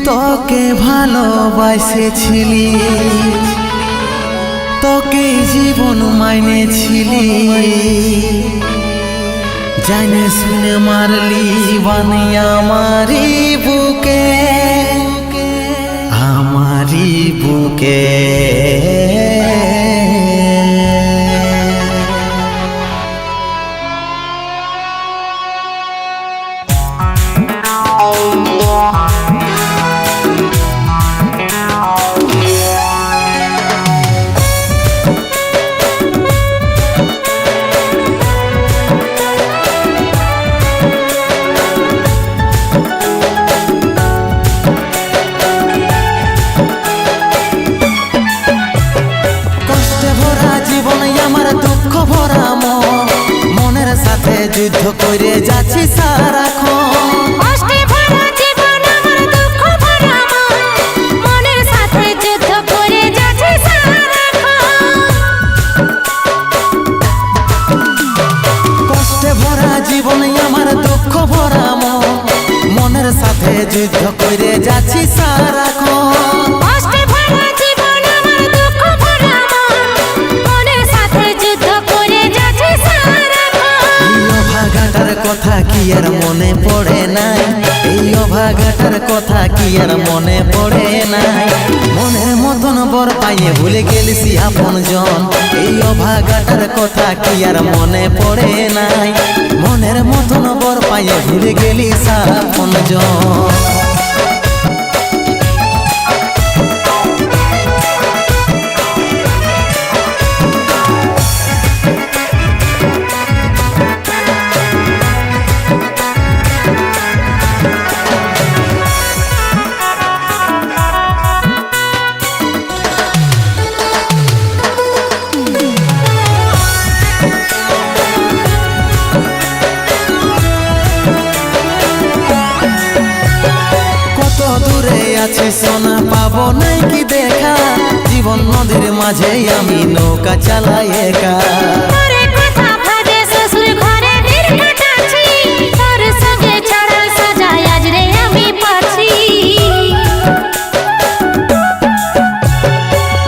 তোকে ভালোবাসেছিলি, তোকে জীবন মাইনেছিলি, জানে শুনে মারলি বানি আমারি বুকে, আমারি বুকে। যুদ্ধ করে যাচ্ছি সারাক্ষণ, কষ্টে ভরা জীবন আমার দুঃখ ভরা মন, মনের সাথে যুদ্ধ করে যাচ্ছি সারাক্ষণ। কষ্টে ভরা জীবন আমার দুঃখ ভরা মন, মনের সাথে যুদ্ধ করে যাচ্ছি সারাক্ষণ। কষ্টে ভরা জীবন আমার দুঃখ ভরা মন, মনের সাথে যুদ্ধ করে যাচ্ছি সারাক্ষণ। অভাগাটার কথা কি আর মনে পড়ে নাই, এই অভাগাটার কথা কি আর মনে পড়ে নাই। মনের মতন বর পাইয়ে ভুলে গেলিস আপন জন, এই অভাগাটার কথা কি আর মনে পড়ে নাই। মনের মতন বর পাইয়ে ভুলে গেলিস আপন জন। সোনা পাবো নাই কি দেখা, জীবন নদীর মাঝে আমি নৌকা চালাই একা।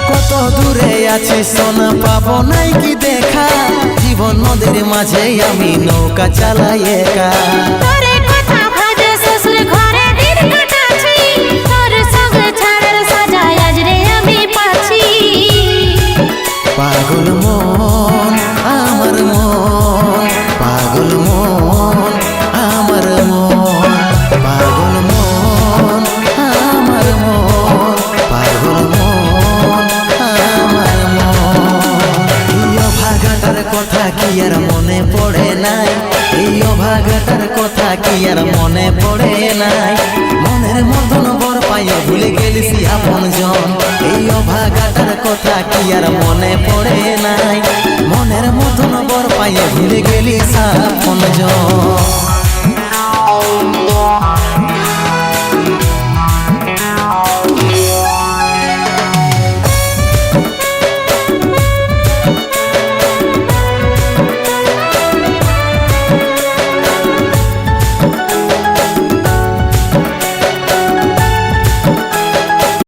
কত দূরে আছি সোনা পাবো নাই কি দেখা, জীবন নদীর মাঝে আমি নৌকা চালাই একা। পাগল মন আমার মন, পাগল মন আমার মন, পাগল মন আমার মন, পাগল মন আমার মন। এই অভাগাটার কথা কি আর মনে পড়ে নাই, এই অভাগাটার কথা কি আর মনে পড়ে নাই। মনের মতন বর পাইয়ে ভুলে গেলিস আপন জন, এই অভাগাটার কথা কি আর মনে পড়ে নাই। মনের মতন বর পাইয়ে ভুলে গেলিস আপন জন।